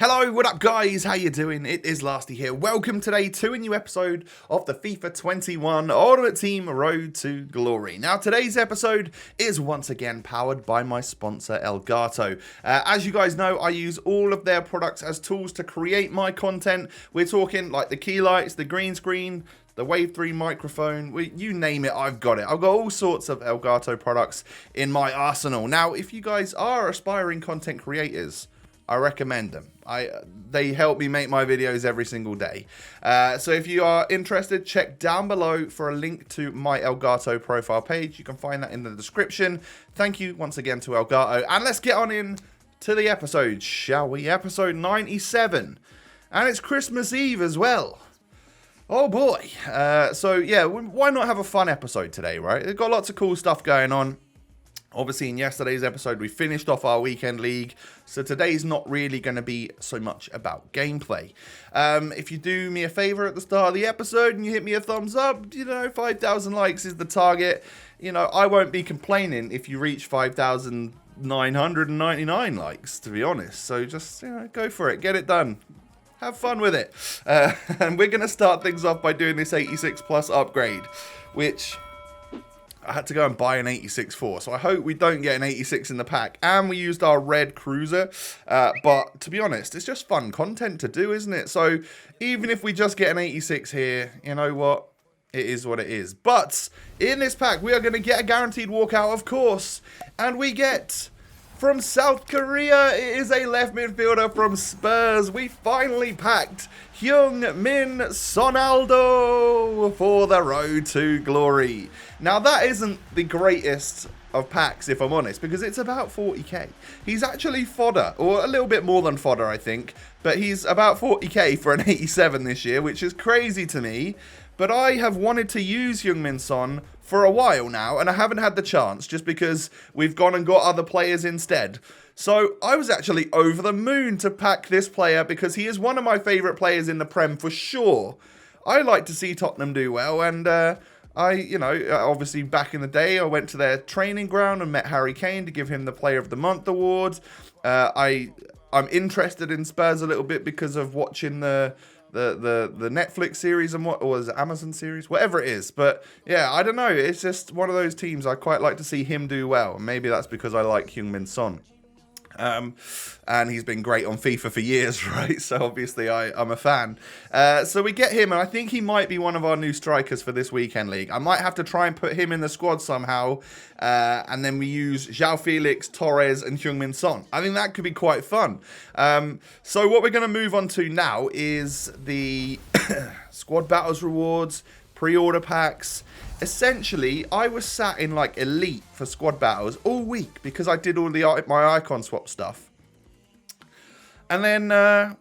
Hello, what up guys? How you doing? It is Lasty here. Welcome today to a new episode of the FIFA 21 Ultimate Team Road to Glory. Now today's episode is once again powered by my sponsor Elgato. As you guys know, I use all of their products as tools to create my content. We're talking like the key lights, the green screen, the Wave 3 microphone, you name it, I've got it. I've got all sorts of Elgato products in my arsenal. Now, if you guys are aspiring content creators, I recommend them. They help me make my videos every single day. So if you are interested, check down below for a link to my Elgato profile page. You can find that in the description. Thank you once again to Elgato. And let's get on in to the episode, shall we? Episode 97. And it's Christmas Eve as well. Oh boy. So yeah, why not have a fun episode today, right? We've got lots of cool stuff going on. Obviously, in yesterday's episode, we finished off our weekend league, so today's not really going to be so much about gameplay. If you do me a favor at the start of the episode and you hit me a thumbs up, 5,000 likes is the target. I won't be complaining if you reach 5,999 likes, to be honest. So just, go for it. Get it done. Have fun with it. And we're going to start things off by doing this 86 plus upgrade, which I had to go and buy an 86 for, so I hope we don't get an 86 in the pack. And we used our red cruiser, but to be honest, it's just fun content to do, isn't it? So even if we just get an 86 here, you know what? It is what it is. But in this pack, we are going to get a guaranteed walkout, of course. And we get, from South Korea, it is a left midfielder from Spurs. We finally packed Heung-min Sonaldo for the road to glory. Now, that isn't the greatest of packs, if I'm honest, because it's about 40k. He's actually fodder, or a little bit more than fodder, I think. But he's about 40k for an 87 this year, which is crazy to me. But I have wanted to use Heung-min Son for a while now, and I haven't had the chance, just because we've gone and got other players instead. So I was actually over the moon to pack this player, because he is one of my favourite players in the Prem for sure. I like to see Tottenham do well, and obviously back in the day, I went to their training ground and met Harry Kane to give him the Player of the Month award. I'm interested in Spurs a little bit because of watching the Netflix series and or the Amazon series, whatever it is. But yeah, I don't know. It's just one of those teams I quite like to see him do well. And maybe that's because I like Heung-min Son. And he's been great on FIFA for years, right? So obviously I'm a fan. So we get him, and I think he might be one of our new strikers for this weekend league. I might have to try and put him in the squad somehow, and then we use João Felix, Torres, and Heung-min Son. I think that could be quite fun. So what we're going to move on to now is the squad battles rewards, pre-order packs. Essentially, I was sat in like Elite for squad battles all week because I did all my icon swap stuff. And then, I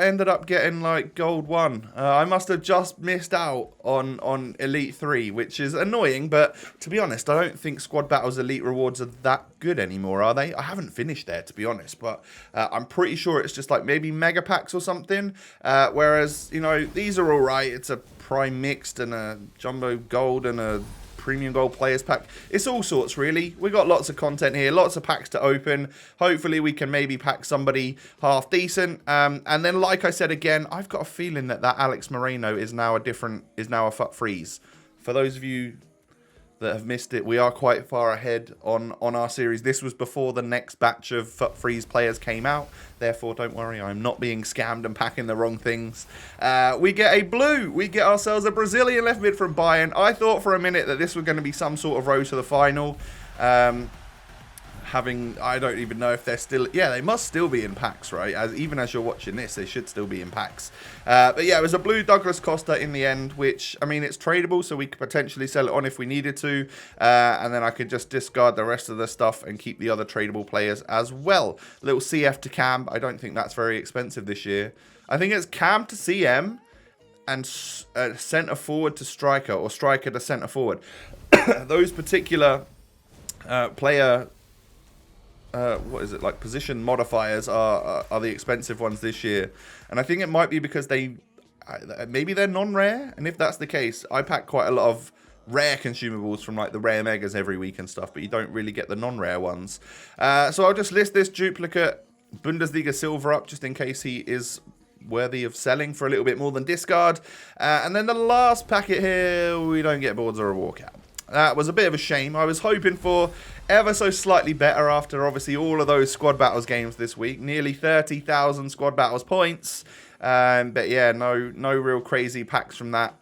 ended up getting like Gold 1. I must have just missed out on Elite 3, which is annoying. But to be honest, I don't think squad battles Elite rewards are that good anymore, are they? I haven't finished there, to be honest. But I'm pretty sure it's just like maybe mega packs or something. Whereas, these are all right. It's a Prime Mixed and a Jumbo Gold and a Premium Gold Players Pack. It's all sorts, really. We got lots of content here, lots of packs to open. Hopefully we can maybe pack somebody half decent. And then, like I said again, I've got a feeling that Alex Moreno is now a FUT freeze. For those of you that have missed it, we are quite far ahead on our series. This was before the next batch of FUT freeze players came out. Therefore, don't worry, I'm not being scammed and packing the wrong things. We get a blue. We get ourselves a Brazilian left mid from Bayern. I thought for a minute that this was going to be some sort of road to the final. I don't even know if they're still, they must still be in packs, right? Even as you're watching this, they should still be in packs. But yeah, it was a blue Douglas Costa in the end, which, it's tradable, so we could potentially sell it on if we needed to. And then I could just discard the rest of the stuff and keep the other tradable players as well. Little CF to Cam. I don't think that's very expensive this year. I think it's Cam to CM and centre forward to striker, or striker to centre forward. Those particular player position modifiers are the expensive ones this year. And I think it might be because maybe they're non-rare. And if that's the case, I pack quite a lot of rare consumables from like the rare megas every week and stuff, but you don't really get the non-rare ones. So I'll just list this duplicate Bundesliga silver up just in case he is worthy of selling for a little bit more than discard. And then the last packet here, we don't get boards or a walkout. That was a bit of a shame. I was hoping for ever so slightly better after obviously all of those squad battles games this week. Nearly 30,000 squad battles points. But yeah, no real crazy packs from that.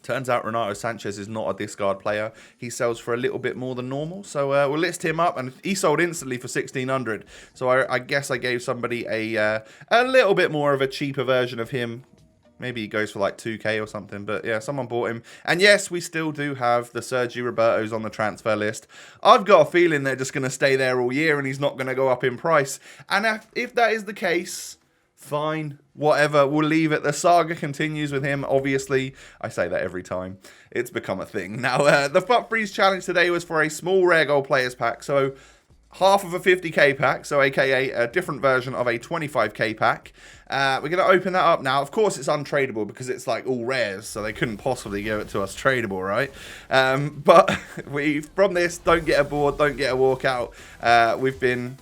Turns out Renato Sanchez is not a discard player. He sells for a little bit more than normal. So we'll list him up, and he sold instantly for 1,600. So I guess I gave somebody a little bit more of a cheaper version of him. Maybe he goes for like 2k or something. But yeah, someone bought him. And yes, we still do have the Sergi Robertos on the transfer list. I've got a feeling they're just going to stay there all year and he's not going to go up in price. And if that is the case, fine, whatever, we'll leave it. The saga continues with him, obviously. I say that every time. It's become a thing. Now, the FUT Freeze challenge today was for a small rare gold players pack. So half of a 50k pack, so aka a different version of a 25k pack. We're going to open that up now. Of course, it's untradeable because it's like all rares, so they couldn't possibly give it to us tradable, right? But from this, don't get a board, don't get a walkout. We've been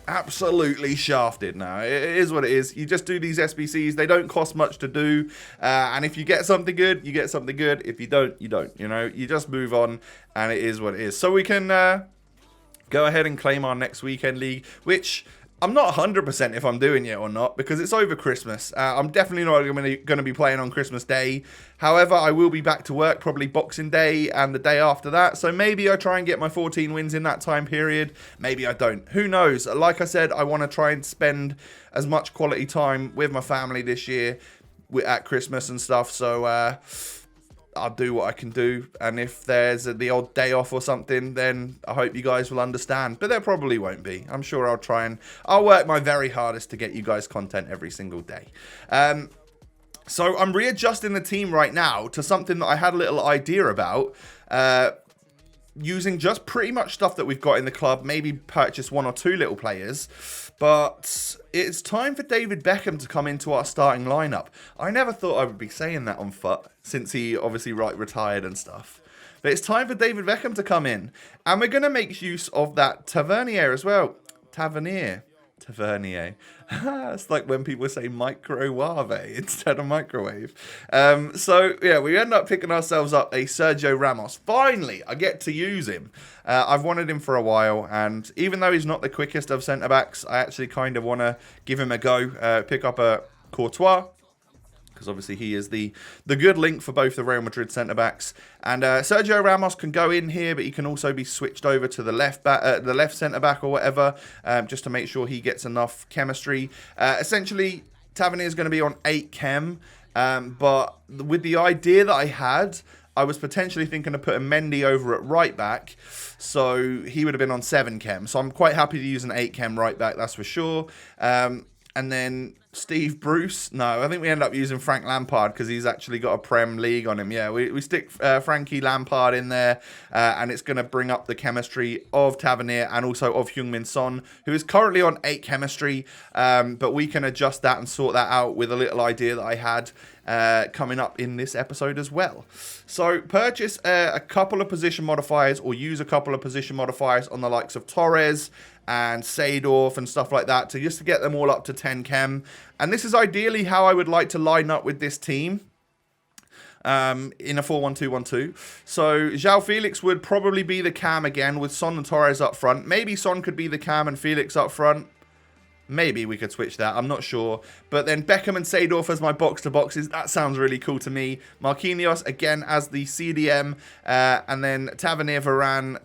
absolutely shafted now. It is what it is. You just do these SBCs. They don't cost much to do. And if you get something good, you get something good. If you don't, you don't. You know, you just move on, and it is what it is. So we can go ahead and claim our next weekend league, which I'm not 100% if I'm doing it or not, because it's over Christmas. I'm definitely not going to be playing on Christmas Day. However, I will be back to work probably Boxing Day and the day after that. So maybe I try and get my 14 wins in that time period. Maybe I don't. Who knows? Like I said, I want to try and spend as much quality time with my family this year at Christmas and stuff. So I'll do what I can do, and if there's the odd day off or something, then I hope you guys will understand, but there probably won't be. I'm sure I'll work my very hardest to get you guys content every single day. So I'm readjusting the team right now to something that I had a little idea about, using just pretty much stuff that we've got in the club, maybe purchase one or two little players. But it's time for David Beckham to come into our starting lineup. I never thought I would be saying that on FUT, since he obviously retired and stuff. But it's time for David Beckham to come in. And we're going to make use of that Tavernier as well. Tavernier. It's like when people say microwave instead of microwave. So yeah, we end up picking ourselves up a Sergio Ramos. Finally, I get to use him. I've wanted him for a while, and even though he's not the quickest of centre backs, I actually kind of want to give him a go. Pick up a Courtois, because obviously he is the good link for both the Real Madrid centre-backs. And Sergio Ramos can go in here, but he can also be switched over to the left centre-back or whatever, just to make sure he gets enough chemistry. Essentially, Tavernier is going to be on 8 chem, but with the idea that I had, I was potentially thinking of putting Mendy over at right back, so he would have been on 7 chem. So I'm quite happy to use an 8 chem right back, that's for sure. And then Steve Bruce. No, I think we end up using Frank Lampard because he's actually got a Prem League on him. Yeah, we stick Frankie Lampard in there, and it's going to bring up the chemistry of Tavernier and also of Heung-min Son, who is currently on 8 chemistry, but we can adjust that and sort that out with a little idea that I had coming up in this episode as well. So purchase a couple of position modifiers, or use a couple of position modifiers on the likes of Torres and Seedorf and stuff like that, just to get them all up to 10 chem. And this is ideally how I would like to line up with this team in a 4-1-2-1-2. So João Felix would probably be the cam again, with Son and Torres up front. Maybe Son could be the cam and Felix up front. Maybe we could switch that. I'm not sure. But then Beckham and Seedorf as my box-to-boxes. That sounds really cool to me. Marquinhos, again, as the CDM. And then Tavernier, Varane,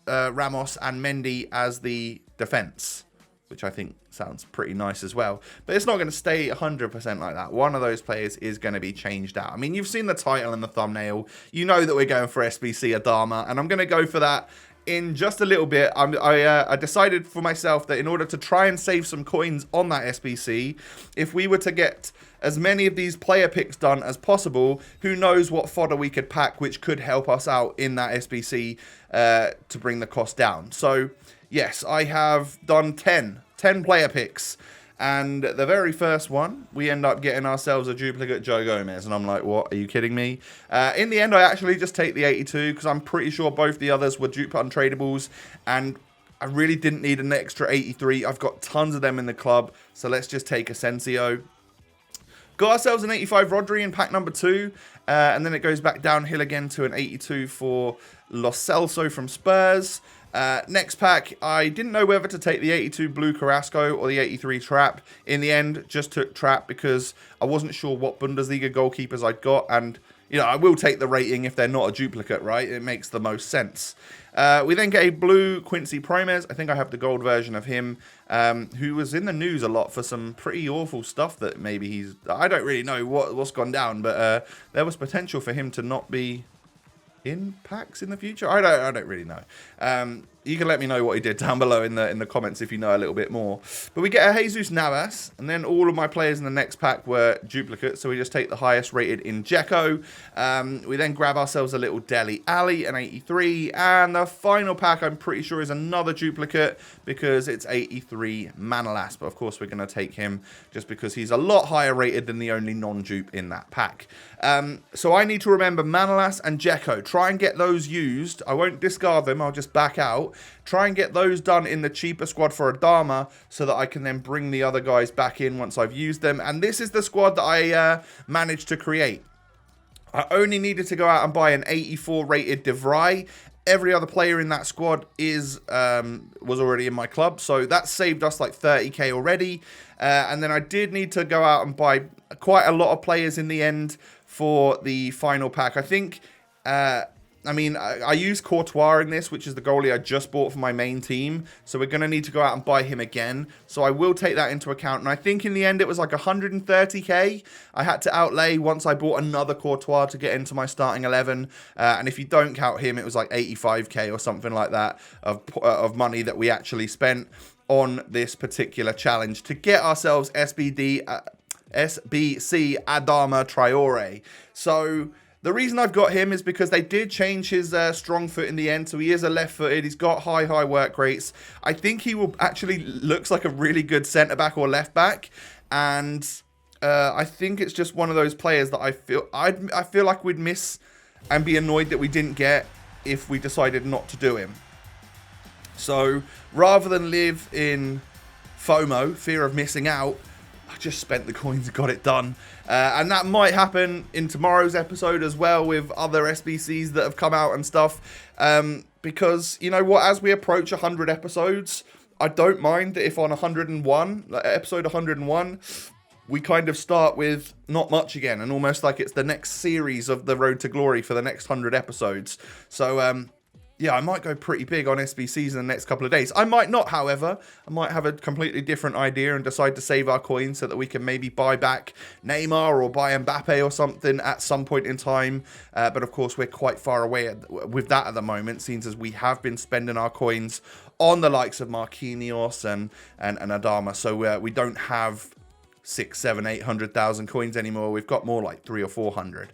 Ramos and Mendy as the defense, which I think sounds pretty nice as well. But it's not going to stay 100% like that. One of those players is going to be changed out. I mean, you've seen the title and the thumbnail. You know that we're going for SBC Adama, and I'm going to go for that in just a little bit. I decided for myself that in order to try and save some coins on that SBC, if we were to get as many of these player picks done as possible, who knows what fodder we could pack, which could help us out in that SBC to bring the cost down. So yes, I have done 10 player picks. And the very first one, we end up getting ourselves a duplicate Joe Gomez. And I'm like, what? Are you kidding me? In the end, I actually just take the 82 because I'm pretty sure both the others were dupe untradables. And I really didn't need an extra 83. I've got tons of them in the club, so let's just take Asensio. Got ourselves an 85 Rodri in pack number 2, and then it goes back downhill again to an 82 for Lo Celso from Spurs. Next pack, I didn't know whether to take the 82 Blue Carrasco or the 83 Trap. In the end, just took Trap because I wasn't sure what Bundesliga goalkeepers I'd got, and you know, I will take the rating if they're not a duplicate, right? It makes the most sense. We then get a blue Quincy Promes. I think I have the gold version of him, who was in the news a lot for some pretty awful stuff that maybe he's... I don't really know what's gone down, but there was potential for him to not be in packs in the future. I don't really know. You can let me know what he did down below in the comments if you know a little bit more. But we get a Jesus Navas, and then all of my players in the next pack were duplicates, so we just take the highest rated in Dzeko. We then grab ourselves a little Dele Alli, an 83, and the final pack I'm pretty sure is another duplicate because it's 83 Manolas, but of course we're going to take him just because he's a lot higher rated than the only non-dupe in that pack. So I need to remember Manolas and Dzeko. Try and get those used. I won't discard them, I'll just back out. Try and get those done in the cheaper squad for Adama so that I can then bring the other guys back in once I've used them. And this is the squad that I managed to create. I only needed to go out and buy an 84 rated De Vrij. Every other player in that squad was already in my club, so that saved us like 30k already. And then I did need to go out and buy quite a lot of players in the end for the final pack. I think... I mean, I used Courtois in this, which is the goalie I just bought for my main team. So we're going to need to go out and buy him again. So I will take that into account. And I think in the end it was like 130k I had to outlay once I bought another Courtois to get into my starting 11. And if you don't count him, it was like 85k or something like that of money that we actually spent on this particular challenge to get ourselves SBC Adama Traore. So... the reason I've got him is because they did change his strong foot in the end, so he is a left-footed. He's got high work rates. I think he will actually looks like a really good centre-back or left-back, and I think it's just one of those players that I feel like we'd miss and be annoyed that we didn't get if we decided not to do him. So rather than live in FOMO, fear of missing out, I just spent the coins and got it done. And that might happen in tomorrow's episode as well with other SBCs that have come out and stuff. Because, you know what, as we approach 100 episodes, I don't mind that if on 101, like episode 101, we kind of start with not much again. And almost like it's the next series of the Road to Glory for the next 100 episodes. So, yeah, I might go pretty big on SBCs in the next couple of days. I might not, however. I might have a completely different idea and decide to save our coins so that we can maybe buy back Neymar or buy Mbappe or something at some point in time. But of course, we're quite far away with that at the moment, since as we have been spending our coins on the likes of Marquinhos and Adama. So we don't have 600, 700, 800,000 coins anymore. We've got more like 300 or 400.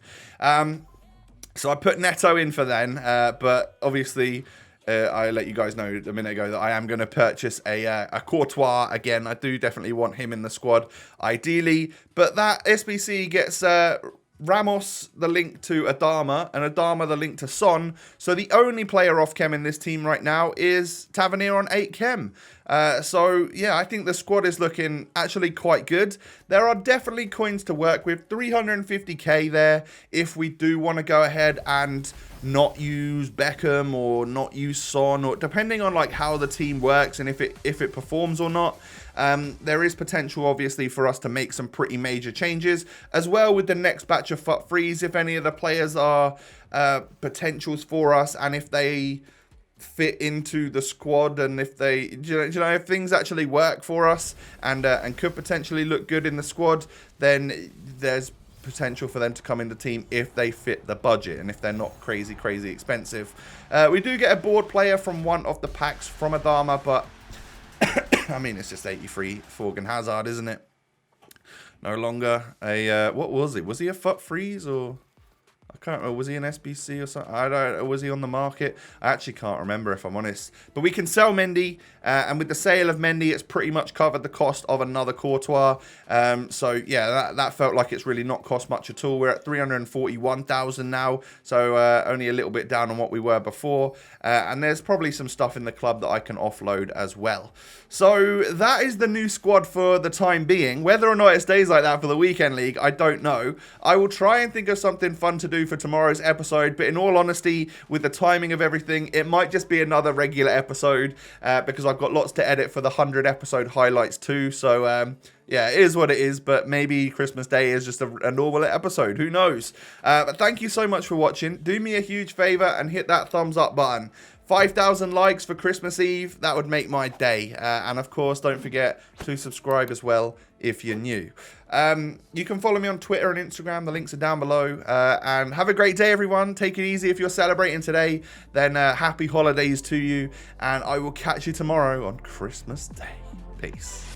So I put Neto in for then, but obviously I let you guys know a minute ago that I am going to purchase a Courtois again. I do definitely want him in the squad, ideally. But that SBC gets Ramos the link to Adama, and Adama the link to Son. So the only player off chem in this team right now is Tavernier on 8 chem. So yeah, I think the squad is looking actually quite good. There are definitely coins to work with. 350k there if we do want to go ahead and not use Beckham or not use Son, or depending on like how the team works and if it performs or not. There is potential obviously for us to make some pretty major changes as well with the next batch of FUT frees if any of the players are potentials for us, and if they fit into the squad, and if they, if things actually work for us and could potentially look good in the squad, then there's potential for them to come in the team if they fit the budget and if they're not crazy expensive. We do get a board player from one of the packs from Adama, but I mean, it's just 83 Thorgan Hazard, isn't it? No longer a what was it? Was he a FUT freeze or? I can't remember. Was he an SBC or something? I don't know. Was he on the market? I actually can't remember, if I'm honest. But we can sell Mendy. And with the sale of Mendy, it's pretty much covered the cost of another Courtois. So, yeah, that felt like it's really not cost much at all. We're at 341,000 now. So, only a little bit down on what we were before. And there's probably some stuff in the club that I can offload as well. So, that is the new squad for the time being. Whether or not it stays like that for the weekend league, I don't know. I will try and think of something fun to do for tomorrow's episode, but in all honesty, with the timing of everything, it might just be another regular episode because I've got lots to edit for the 100 episode highlights too. So yeah, it is what it is, but maybe Christmas Day is just a normal episode. Who knows? But thank you so much for watching. Do me a huge favor and hit that thumbs up button. 5,000 likes for Christmas Eve, that would make my day. And of course, don't forget to subscribe as well if you're new. You can follow me on Twitter and Instagram. The links are down below. And have a great day, everyone. Take it easy. If you're celebrating today, then happy holidays to you. And I will catch you tomorrow on Christmas Day. Peace.